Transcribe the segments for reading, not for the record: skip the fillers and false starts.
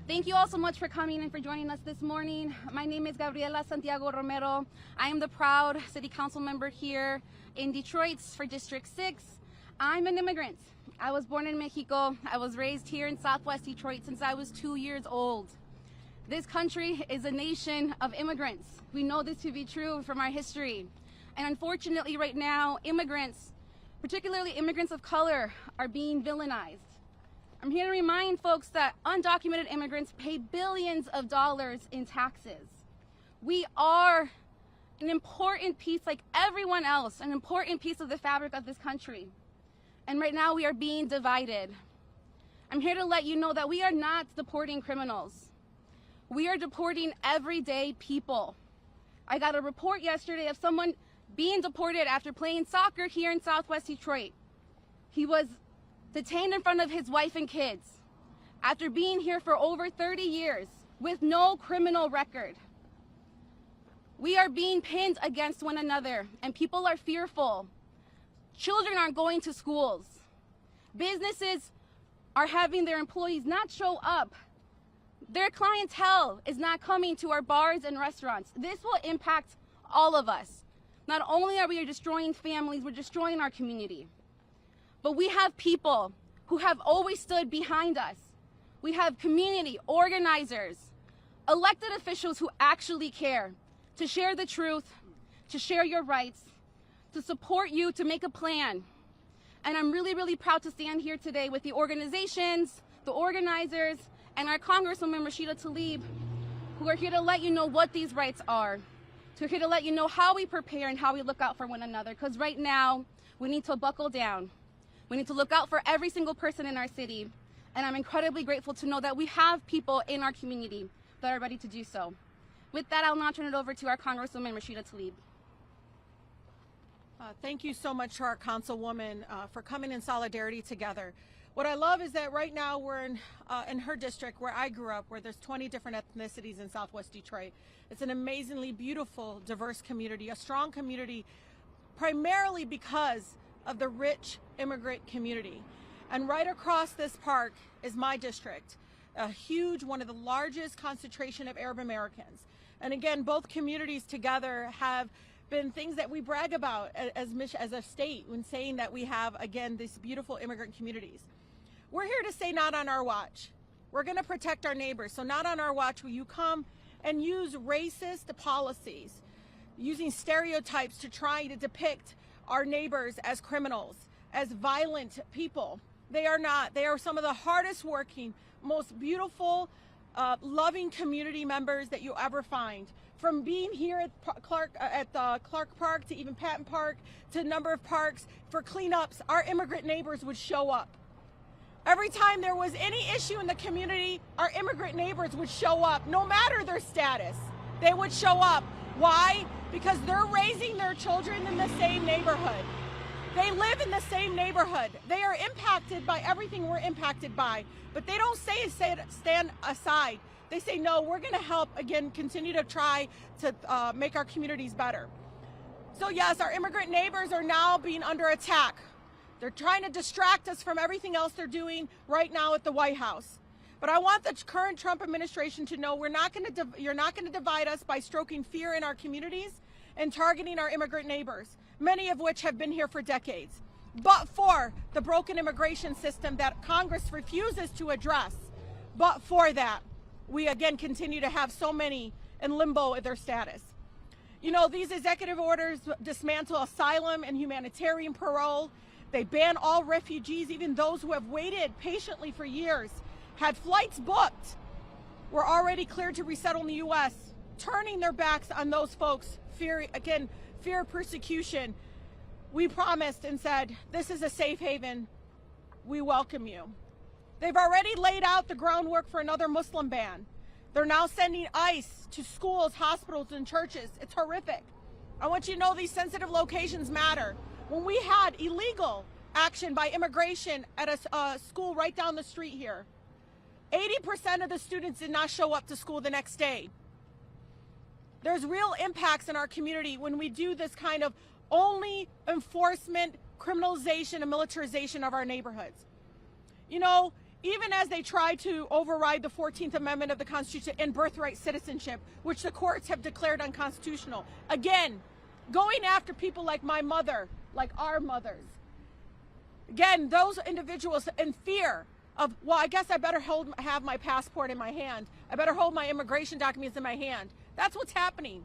Thank you all so much for coming and for joining us this morning. My name is Gabriela Santiago Romero. I am the proud city council member here in Detroit for District 6. I'm an immigrant. I was born in Mexico. I was raised here in Southwest Detroit since I was 2 years old. This country is a nation of immigrants. We know this to be true from our history. And unfortunately right now, immigrants, particularly immigrants of color, are being villainized. I'm here to remind folks that undocumented immigrants pay billions of dollars in taxes. We are an important piece, like everyone else, an important piece of the fabric of this country. And right now we are being divided. I'm here to let you know that we are not deporting criminals. We are deporting everyday people. I got a report yesterday of someone being deported after playing soccer here in Southwest Detroit. He was detained in front of his wife and kids after being here for over 30 years with no criminal record. We are being pinned against one another and people are fearful. Children aren't going to schools. Businesses are having their employees not show up. Their clientele is not coming to our bars and restaurants. This will impact all of us. Not only are we destroying families, we're destroying our community. But we have people who have always stood behind us. We have community organizers, elected officials who actually care to share the truth, to share your rights, to support you, to make a plan. And I'm really, really proud to stand here today with the organizations, the organizers, and our Congresswoman Rashida Tlaib, who are here to let you know what these rights are. We're here to let you know how we prepare and how we look out for one another, because right now we need to buckle down. We need to look out for every single person in our city, and I'm incredibly grateful to know that we have people in our community that are ready to do so. With that, I'll now turn it over to our Congresswoman Rashida Tlaib. Thank you so much to our Councilwoman for coming in solidarity together. What I love is that right now we're in her district where I grew up, where there's 20 different ethnicities in Southwest Detroit. It's an amazingly beautiful, diverse community, a strong community, primarily because of the rich immigrant community. And right across this park is my district, a huge, one of the largest concentration of Arab Americans. And again, both communities together have been things that we brag about as a state when saying that we have, again, these beautiful immigrant communities. We're here to say not on our watch. We're going to protect our neighbors. So not on our watch will you come and use racist policies, using stereotypes to try to depict our neighbors as criminals, as violent people. They are not. They are some of the hardest working, most beautiful, loving community members that you'll ever find. From being here at Clark Park to even Patton Park to a number of parks for cleanups, our immigrant neighbors would show up. Every time there was any issue in the community, our immigrant neighbors would show up, no matter their status. They would show up. Why? Because they're raising their children in the same neighborhood. They live in the same neighborhood. They are impacted by everything we're impacted by, but they don't stand aside. They say, no, we're going to help, again, continue to try to make our communities better. So yes, our immigrant neighbors are now being under attack. They're trying to distract us from everything else they're doing right now at the White House. But I want the current Trump administration to know you're not going to divide us by stroking fear in our communities and targeting our immigrant neighbors, many of which have been here for decades. But for the broken immigration system that Congress refuses to address, but for that, we again continue to have so many in limbo with their status. You know, these executive orders dismantle asylum and humanitarian parole. They ban all refugees, even those who have waited patiently for years, had flights booked, were already cleared to resettle in the U.S., turning their backs on those folks, fear persecution. We promised and said, this is a safe haven. We welcome you. They've already laid out the groundwork for another Muslim ban. They're now sending ICE to schools, hospitals, and churches. It's horrific. I want you to know these sensitive locations matter. When we had illegal action by immigration at a school right down the street here, 80% of the students did not show up to school the next day. There's real impacts in our community when we do this kind of only enforcement, criminalization, and militarization of our neighborhoods. You know, even as they try to override the 14th Amendment of the Constitution and birthright citizenship, which the courts have declared unconstitutional. Again, going after people like my mother, like our mothers. Again, those individuals in fear of, well, I guess I better have my passport in my hand. I better hold my immigration documents in my hand. That's what's happening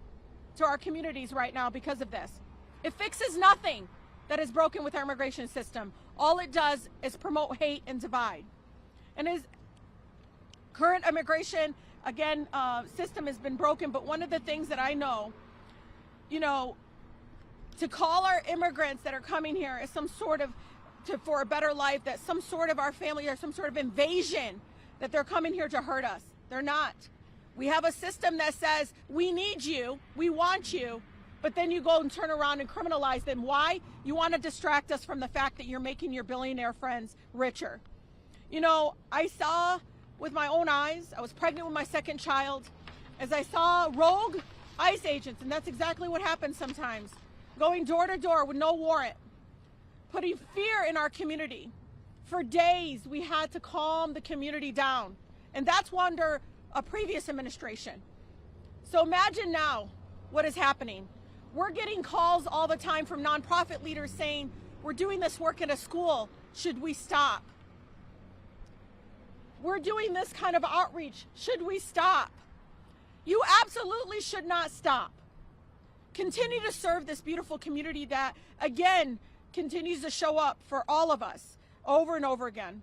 to our communities right now because of this. It fixes nothing that is broken with our immigration system. All it does is promote hate and divide. And his current immigration, again, system has been broken. But one of the things that I know, to call our immigrants that are coming here as some sort of, for a better life, that some sort of our family or some sort of invasion, that they're coming here to hurt us. They're not. We have a system that says, we need you, we want you, but then you go and turn around and criminalize them. Why? You want to distract us from the fact that you're making your billionaire friends richer. I saw with my own eyes, I was pregnant with my second child, as I saw rogue ICE agents, and that's exactly what happens sometimes, going door to door with no warrant, putting fear in our community. For days, we had to calm the community down, and that's under a previous administration. So imagine now what is happening. We're getting calls all the time from nonprofit leaders saying, we're doing this work in a school, should we stop? We're doing this kind of outreach, should we stop? You absolutely should not stop. Continue to serve this beautiful community that, again, continues to show up for all of us over and over again.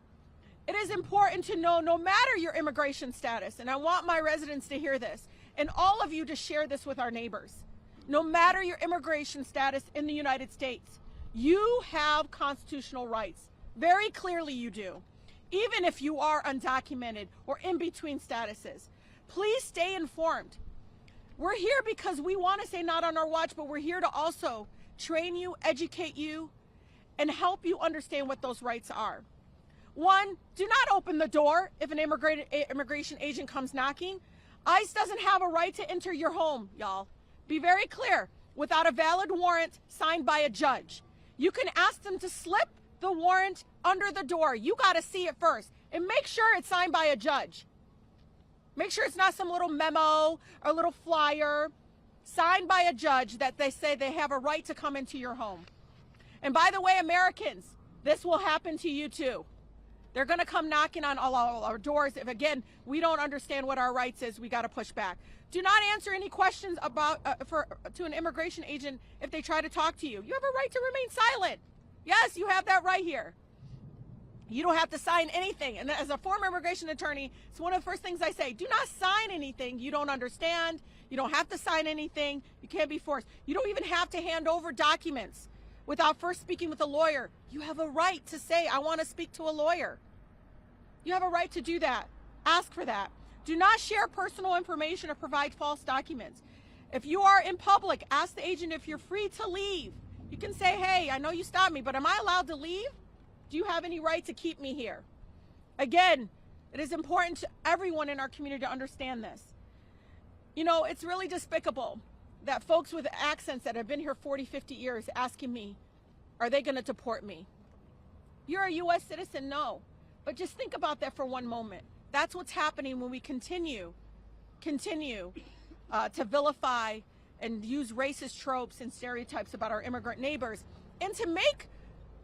It is important to know, no matter your immigration status, and I want my residents to hear this, and all of you to share this with our neighbors. No matter your immigration status in the United States, you have constitutional rights. Very clearly you do. Even if you are undocumented or in between statuses, please stay informed. We're here because we want to say not on our watch, but we're here to also train you, educate you, and help you understand what those rights are. One, do not open the door if an immigration agent comes knocking. ICE doesn't have a right to enter your home, y'all. Be very clear, without a valid warrant signed by a judge. You can ask them to slip the warrant under the door. You got to see it first, and make sure it's signed by a judge. Make sure it's not some little memo or little flyer signed by a judge that they say they have a right to come into your home. And by the way, Americans, this will happen to you too. They're going to come knocking on all our doors. If, again, we don't understand what our rights is, we got to push back. Do not answer any questions about to an immigration agent if they try to talk to you. You have a right to remain silent. Yes, you have that right here. You don't have to sign anything. And as a former immigration attorney, it's one of the first things I say. Do not sign anything you don't understand. You don't have to sign anything. You can't be forced. You don't even have to hand over documents without first speaking with a lawyer. You have a right to say, I want to speak to a lawyer. You have a right to do that. Ask for that. Do not share personal information or provide false documents. If you are in public, ask the agent if you're free to leave. You can say, hey, I know you stopped me, but am I allowed to leave? Do you have any right to keep me here? Again, it is important to everyone in our community to understand this. It's really despicable that folks with accents that have been here 40, 50 years asking me, are they going to deport me? You're a U.S. citizen? No. But just think about that for one moment. That's what's happening when we continue to vilify and use racist tropes and stereotypes about our immigrant neighbors, and to make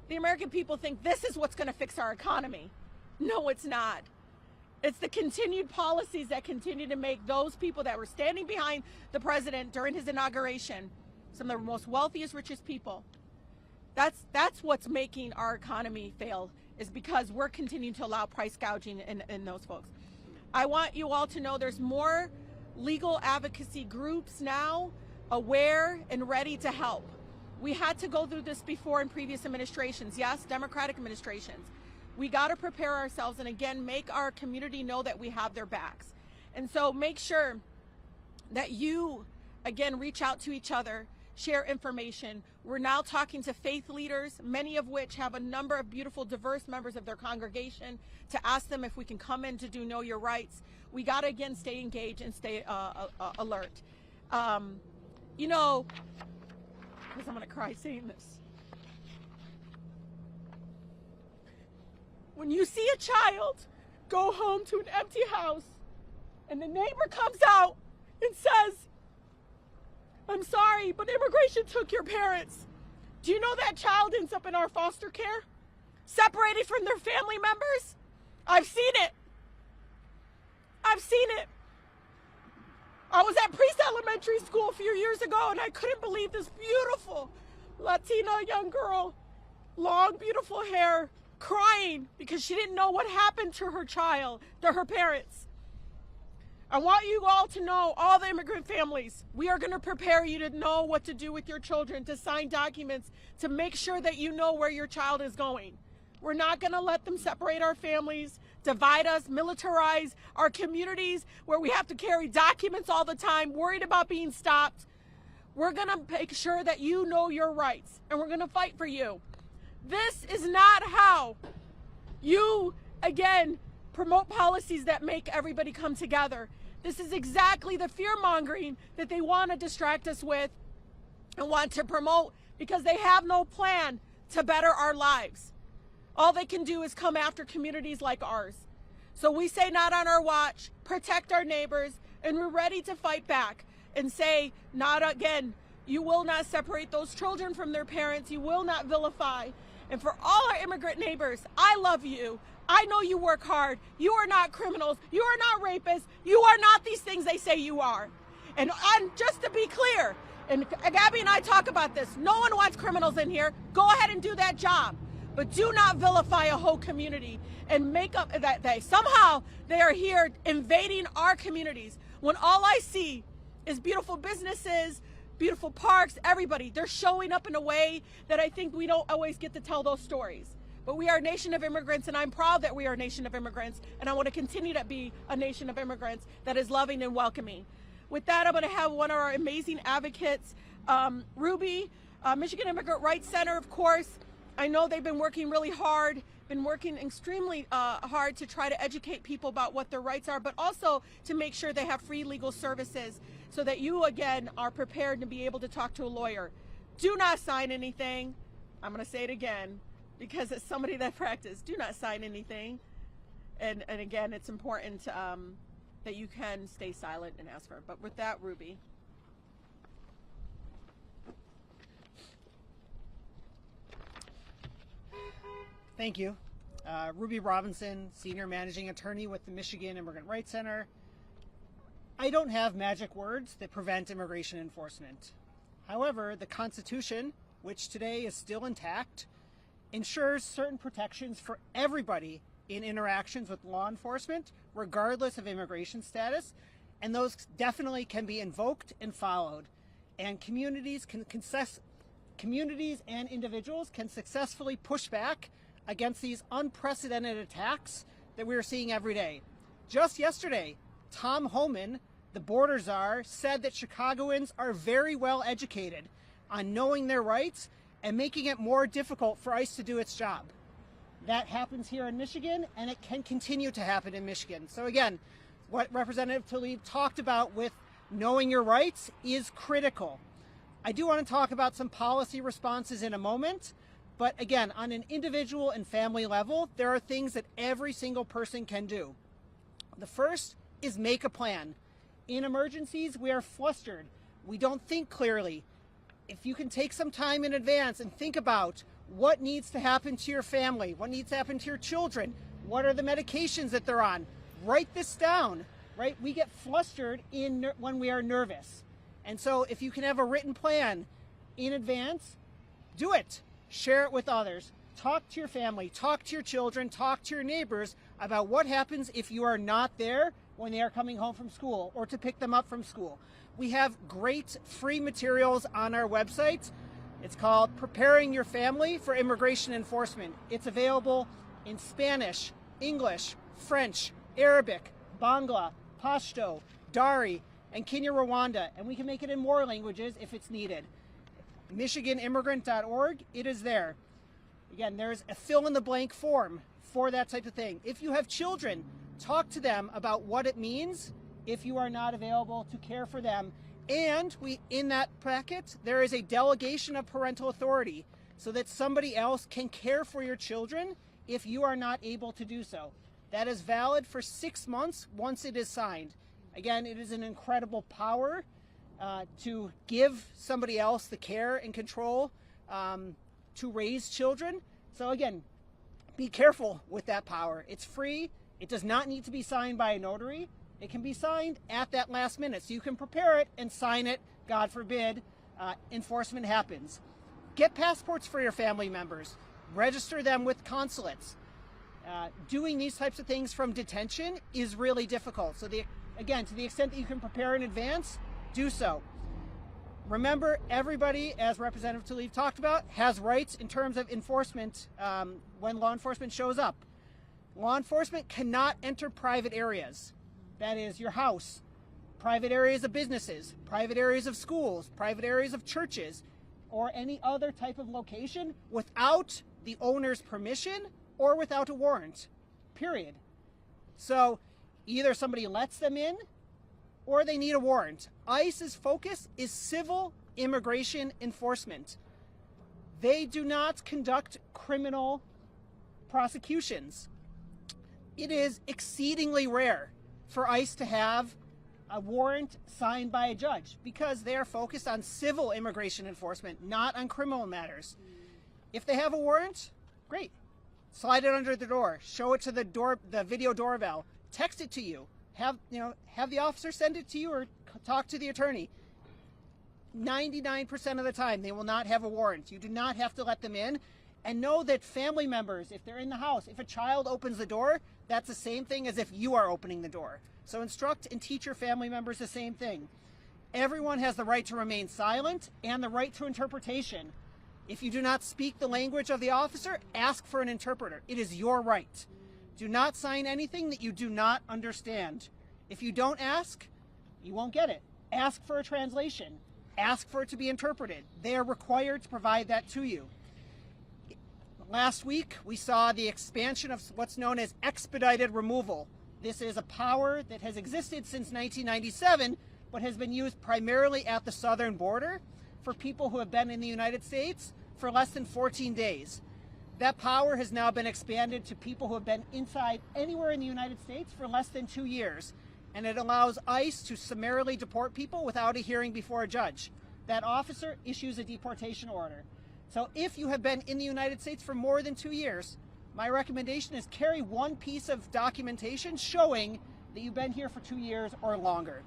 the American people think this is what's going to fix our economy. No, it's not. It's the continued policies that continue to make those people that were standing behind the president during his inauguration some of the most wealthiest, richest people. That's what's making our economy fail, is because we're continuing to allow price gouging in those folks. I want you all to know there's more legal advocacy groups now aware and ready to help. We had to go through this before in previous administrations. Yes, Democratic administrations. We got to prepare ourselves and, again, make our community know that we have their backs. And so make sure that you, again, reach out to each other, share information. We're now talking to faith leaders, many of which have a number of beautiful, diverse members of their congregation, to ask them if we can come in to do Know Your Rights. We got to, again, stay engaged and stay alert. Because I'm going to cry saying this. When you see a child go home to an empty house, and the neighbor comes out and says, "I'm sorry, but immigration took your parents." Do you know that child ends up in our foster care, separated from their family members? I've seen it. I've seen it. I was at Priest Elementary School a few years ago, and I couldn't believe this beautiful Latina young girl, long, beautiful hair, crying because she didn't know what happened to her child, to her parents. I want you all to know, all the immigrant families, we are going to prepare you to know what to do with your children, to sign documents, to make sure that you know where your child is going. We're not going to let them separate our families, divide us, militarize our communities where we have to carry documents all the time, worried about being stopped. We're going to make sure that you know your rights, and we're going to fight for you. This is not how you, again, promote policies that make everybody come together. This is exactly the fear-mongering that they want to distract us with and want to promote, because they have no plan to better our lives. All they can do is come after communities like ours. So we say not on our watch, protect our neighbors, and we're ready to fight back and say, not again. You will not separate those children from their parents. You will not vilify. And for all our immigrant neighbors, I love you. I know you work hard. You are not criminals. You are not rapists. You are not these things they say you are. And just to be clear, and Gabby and I talk about this, no one wants criminals in here. Go ahead and do that job. But do not vilify a whole community and make up that they are here invading our communities, when all I see is beautiful businesses, beautiful parks, everybody. They're showing up in a way that I think we don't always get to tell those stories. But we are a nation of immigrants, and I'm proud that we are a nation of immigrants, and I want to continue to be a nation of immigrants that is loving and welcoming. With that, I'm going to have one of our amazing advocates, Ruby, Michigan Immigrant Rights Center, of course. I know they've been working really hard, been working extremely hard to try to educate people about what their rights are, but also to make sure they have free legal services so that you, again, are prepared to be able to talk to a lawyer. Do not sign anything. I'm going to say it again, because as somebody that practiced, do not sign anything. And again, it's important that you can stay silent and ask for it. But with that, Ruby. Thank you. Ruby Robinson, Senior Managing Attorney with the Michigan Immigrant Rights Center. I don't have magic words that prevent immigration enforcement. However, the Constitution, which today is still intact, ensures certain protections for everybody in interactions with law enforcement, regardless of immigration status, and those definitely can be invoked and followed. And communities and individuals can successfully push back against these unprecedented attacks that we are seeing every day. Just yesterday, Tom Homan, the border czar, said that Chicagoans are very well educated on knowing their rights and making it more difficult for ICE to do its job. That happens here in Michigan, and it can continue to happen in Michigan. So again, what Representative Tlaib talked about with knowing your rights is critical. I do want to talk about some policy responses in a moment, but again, on an individual and family level, there are things that every single person can do. The first is make a plan. In emergencies, we are flustered. We don't think clearly. If you can take some time in advance and think about what needs to happen to your family, what needs to happen to your children, what are the medications that they're on, write this down, right? We get flustered when we are nervous. And so if you can have a written plan in advance, do it. Share it with others. Talk to your family, talk to your children, talk to your neighbors about what happens if you are not there when they are coming home from school or to pick them up from school. We have great free materials on our website. It's called Preparing Your Family for Immigration Enforcement. It's available in Spanish, English, French, Arabic, Bangla, Pashto, Dari, and Kinyarwanda, and we can make it in more languages if it's needed. MichiganImmigrant.org, it is there. Again, there's a fill-in-the-blank form for that type of thing. If you have children, talk to them about what it means if you are not available to care for them. And in that packet, there is a delegation of parental authority so that somebody else can care for your children if you are not able to do so. That is valid for 6 months once it is signed. Again, it is an incredible power to give somebody else the care and control to raise children. So again, be careful with that power. It's free. It does not need to be signed by a notary. It can be signed at that last minute. So you can prepare it and sign it, God forbid, enforcement happens. Get passports for your family members. Register them with consulates. Doing these types of things from detention is really difficult. So again, to the extent that you can prepare in advance, do so. Remember, everybody, as Representative Tlaib talked about, has rights in terms of enforcement when law enforcement shows up. Law enforcement cannot enter private areas. That is your house, private areas of businesses, private areas of schools, private areas of churches, or any other type of location without the owner's permission or without a warrant, period. So either somebody lets them in or they need a warrant. ICE's focus is civil immigration enforcement. They do not conduct criminal prosecutions. It is exceedingly rare for ICE to have a warrant signed by a judge because they are focused on civil immigration enforcement, not on criminal matters. If they have a warrant, great. Slide it under the door, show it to the video doorbell, text it to you, have the officer send it to you or talk to the attorney. 99% of the time they will not have a warrant. You do not have to let them in. And know that family members, if they're in the house, if a child opens the door, that's the same thing as if you are opening the door. So instruct and teach your family members the same thing. Everyone has the right to remain silent and the right to interpretation. If you do not speak the language of the officer, ask for an interpreter. It is your right. Do not sign anything that you do not understand. If you don't ask, you won't get it. Ask for a translation. Ask for it to be interpreted. They are required to provide that to you. Last week, we saw the expansion of what's known as expedited removal. This is a power that has existed since 1997, but has been used primarily at the southern border for people who have been in the United States for less than 14 days. That power has now been expanded to people who have been inside anywhere in the United States for less than 2 years. And it allows ICE to summarily deport people without a hearing before a judge. That officer issues a deportation order. So if you have been in the United States for more than 2 years, my recommendation is carry one piece of documentation showing that you've been here for 2 years or longer.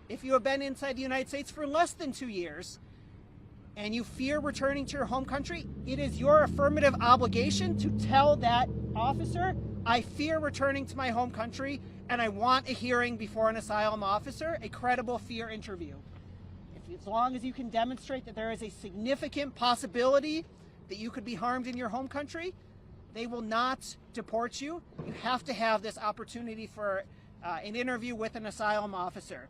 If you have been inside the United States for less than 2 years and you fear returning to your home country, it is your affirmative obligation to tell that officer, I fear returning to my home country and I want a hearing before an asylum officer, a credible fear interview. As long as you can demonstrate that there is a significant possibility that you could be harmed in your home country, they will not deport you. You have to have this opportunity for an interview with an asylum officer.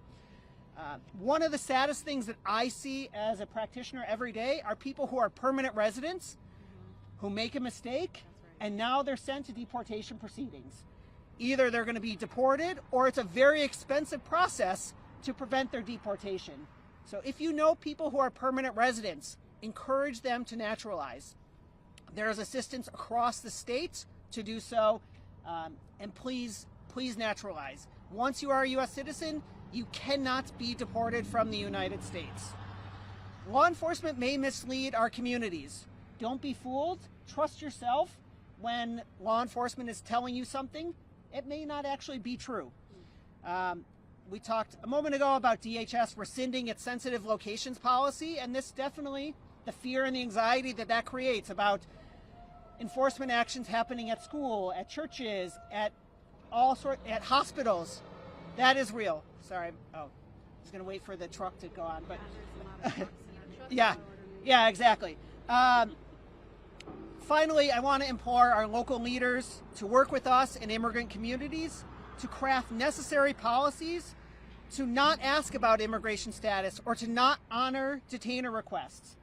One of the saddest things that I see as a practitioner every day are people who are permanent residents who make a mistake and now they're sent to deportation proceedings. Either they're going to be deported or it's a very expensive process to prevent their deportation. So if you know people who are permanent residents, encourage them to naturalize. There is assistance across the state to do so, and please naturalize. Once you are a U.S. citizen, you cannot be deported from the United States. Law enforcement may mislead our communities. Don't be fooled. Trust yourself when law enforcement is telling you something. It may not actually be true. We talked a moment ago about DHS rescinding its sensitive locations policy, and this definitely, the fear and the anxiety that creates about enforcement actions happening at school, at churches, at at hospitals, that is real. Sorry, I was going to wait for the truck to go on, but yeah, exactly. Finally, I want to implore our local leaders to work with us and immigrant communities to craft necessary policies to not ask about immigration status or to not honor detainer requests.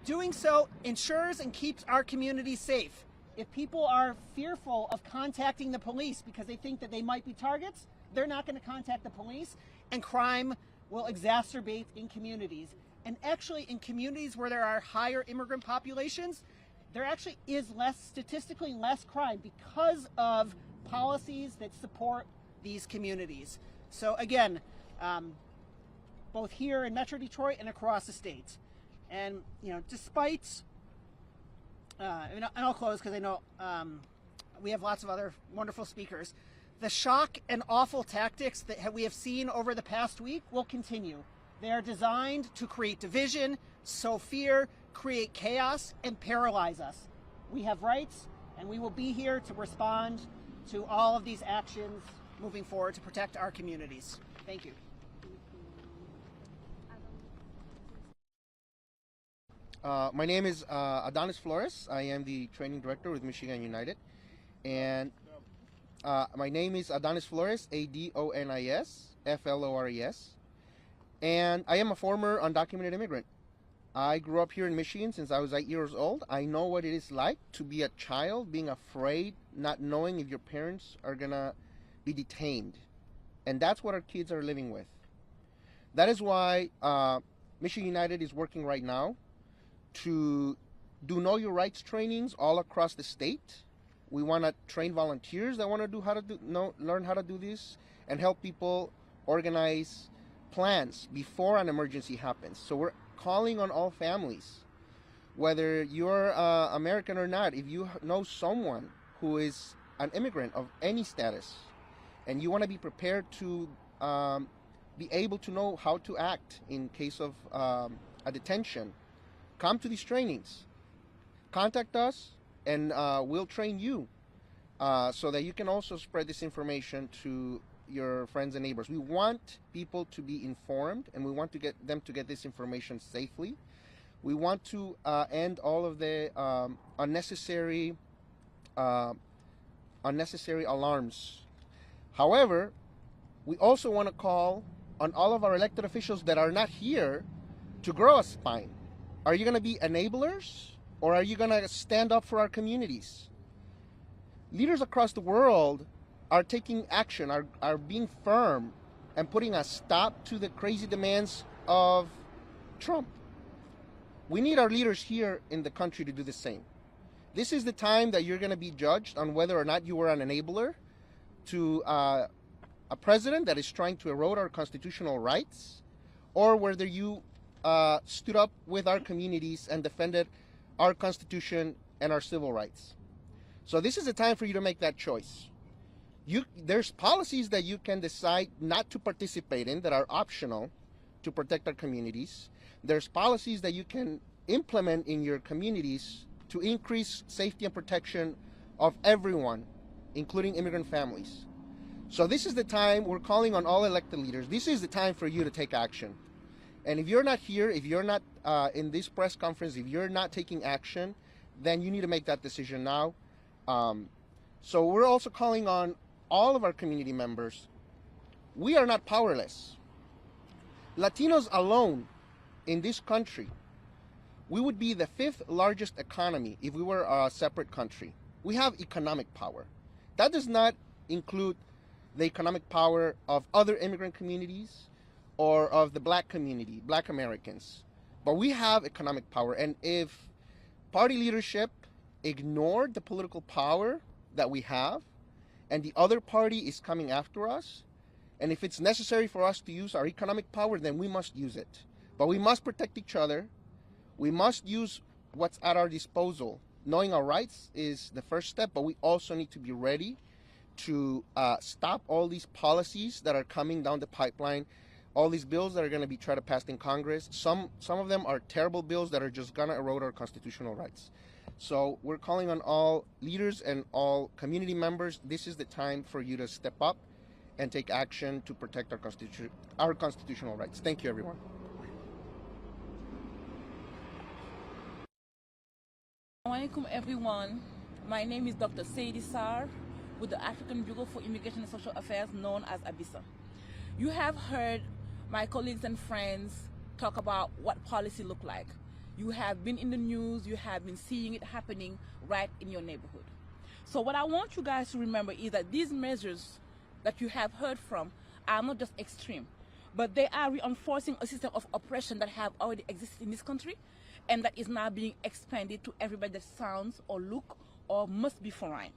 Doing so ensures and keeps our communities safe. If people are fearful of contacting the police because they think that they might be targets, they're not going to contact the police, and crime will exacerbate in communities. And actually, in communities where there are higher immigrant populations, there actually is statistically less crime because of policies that support these communities. So again, both here in Metro Detroit and across the state. And despite, and I'll close because I know we have lots of other wonderful speakers. The shock and awful tactics that we have seen over the past week will continue. They are designed to create division, sow fear, create chaos, and paralyze us. We have rights, and we will be here to respond to all of these actions moving forward to protect our communities. Thank you. My name is Adonis Flores. I am the training director with Michigan United. And my name is Adonis Flores, Adonis Flores. And I am a former undocumented immigrant. I grew up here in Michigan since I was 8 years old. I know what it is like to be a child, being afraid, not knowing if your parents are going to be detained. And that's what our kids are living with. That is why Michigan United is working right now to do Know Your Rights trainings all across the state. We want to train volunteers that want to learn how to do this and help people organize plans before an emergency happens. So we're calling on all families, whether you're American or not. If you know someone who is an immigrant of any status and you want to be prepared to be able to know how to act in case of a detention, come to these trainings. Contact us and we'll train you so that you can also spread this information to your friends and neighbors. We want people to be informed, and we want to get them to get this information safely. We want to end all of the unnecessary alarms. However, we also want to call on all of our elected officials that are not here to grow a spine. Are you going to be enablers, or are you going to stand up for our communities? Leaders across the world are taking action, are being firm and putting a stop to the crazy demands of Trump. We need our leaders here in the country to do the same. This is the time that you're going to be judged on whether or not you were an enabler to a president that is trying to erode our constitutional rights, or whether you stood up with our communities and defended our Constitution and our civil rights. So this is the time for you to make that choice. There's policies that you can decide not to participate in that are optional to protect our communities. There's policies that you can implement in your communities to increase safety and protection of everyone, including immigrant families. So this is the time we're calling on all elected leaders. This is the time for you to take action. And if you're not here, if you're not in this press conference, if you're not taking action, then you need to make that decision now. So we're also calling on all of our community members. We are not powerless. Latinos alone in this country, we would be the 5th largest economy if we were a separate country. We have economic power. That does not include the economic power of other immigrant communities or of the Black community, Black Americans. But we have economic power, and if party leadership ignored the political power that we have, and the other party is coming after us, and if it's necessary for us to use our economic power, then we must use it. But we must protect each other. We must use what's at our disposal. Knowing our rights is the first step, but we also need to be ready to stop all these policies that are coming down the pipeline, all these bills that are going to be tried to pass in Congress. Some of them are terrible bills that are just going to erode our constitutional rights. So we're calling on all leaders and all community members. This is the time for you to step up and take action to protect our constitutional rights. Thank you, everyone. Assalamualaikum everyone. My name is Dr. Sadie Sarr with the African Bureau for Immigration and Social Affairs, known as ABISA. You have heard my colleagues and friends talk about what policy look like. You have been in the news, you have been seeing it happening right in your neighborhood. So what I want you guys to remember is that these measures that you have heard from are not just extreme, but they are reinforcing a system of oppression that have already existed in this country and that is now being expanded to everybody that sounds or look or must be foreign,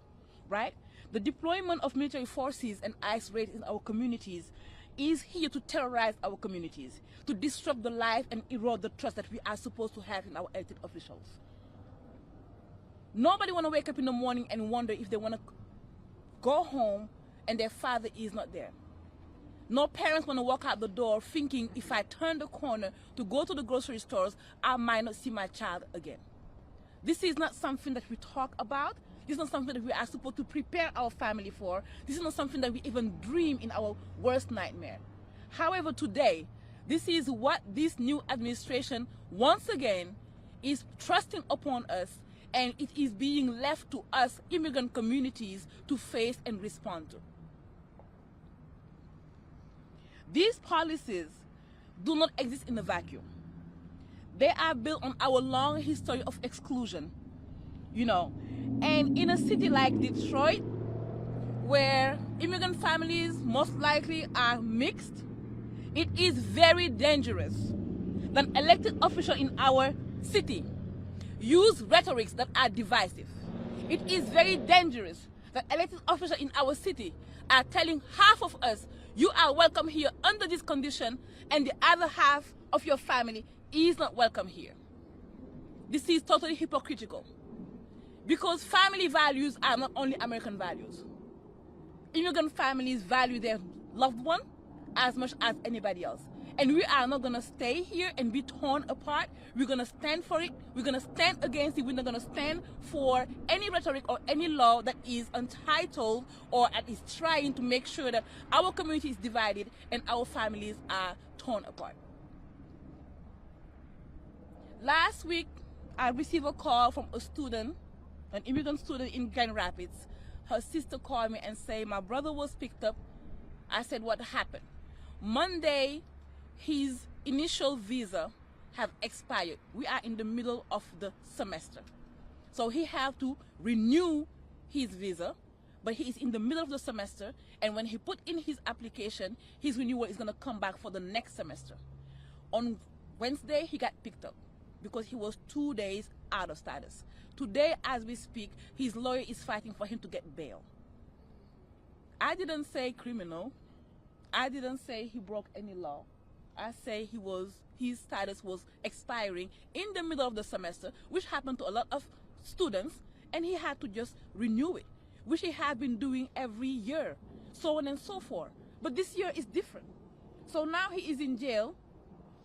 right? The deployment of military forces and ICE raids in our communities is here to terrorize our communities, to disrupt the life and erode the trust that we are supposed to have in our elected officials. Nobody want to wake up in the morning and wonder if they want to go home and their father is not there. No parents want to walk out the door thinking, if I turn the corner to go to the grocery stores, I might not see my child again. This is not something that we talk about. This is not something that we are supposed to prepare our family for. This is not something that we even dream in our worst nightmare. However, today, this is what this new administration, once again, is trusting upon us, and it is being left to us, immigrant communities, to face and respond to. These policies do not exist in a vacuum. They are built on our long history of exclusion, and in a city like Detroit, where immigrant families most likely are mixed, it is very dangerous that elected officials in our city use rhetorics that are divisive. It is very dangerous that elected officials in our city are telling half of us, you are welcome here under this condition, and the other half of your family is not welcome here. This is totally hypocritical, because family values are not only American values. Immigrant families value their loved one as much as anybody else. And we are not going to stay here and be torn apart. We're going to stand for it. We're going to stand against it. We're not going to stand for any rhetoric or any law that is untitled or that is trying to make sure that our community is divided and our families are torn apart. Last week, I received a call from a student, an immigrant student in Grand Rapids. Her sister called me and said, my brother was picked up. I said, what happened? Monday, his initial visa have expired. We are in the middle of the semester. So he have to renew his visa, but he is in the middle of the semester, and when he put in his application, his renewal is gonna come back for the next semester. On Wednesday, he got picked up because he was 2 days out of status. Today, as we speak, his lawyer is fighting for him to get bail. I didn't say criminal. I didn't say he broke any law. I say his status was expiring in the middle of the semester, which happened to a lot of students, and he had to just renew it, which he had been doing every year, so on and so forth. But this year is different. So now he is in jail.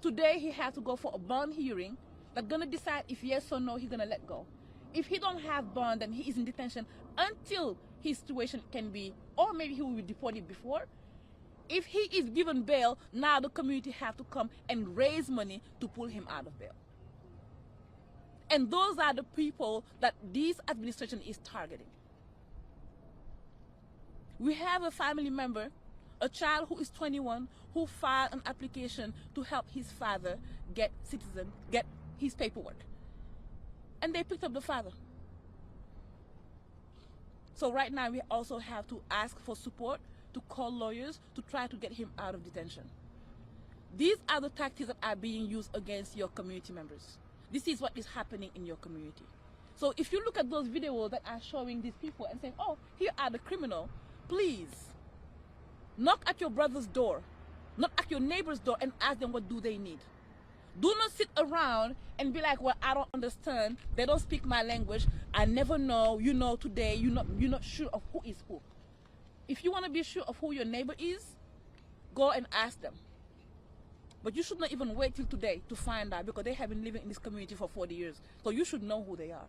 Today he has to go for a bond hearing that's gonna decide if yes or no he's gonna let go. If he don't have bond, then he is in detention until his situation can be, or maybe he will be deported before. If he is given bail, now the community have to come and raise money to pull him out of bail. And those are the people that this administration is targeting. We have a family member, a child who is 21, who filed an application to help his father get his paperwork. And they picked up the father. So right now we also have to ask for support, to call lawyers to try to get him out of detention. These are the tactics that are being used against your community members. This is what is happening in your community. So if you look at those videos that are showing these people and saying, oh, here are the criminal, please knock at your brother's door, knock at your neighbor's door and ask them what do they need. Do not sit around and be like, well, I don't understand. They don't speak my language. I never know. Today, you're not sure of who is who. If you want to be sure of who your neighbor is, go and ask them. But you should not even wait till today to find out, because they have been living in this community for 40 years. So you should know who they are.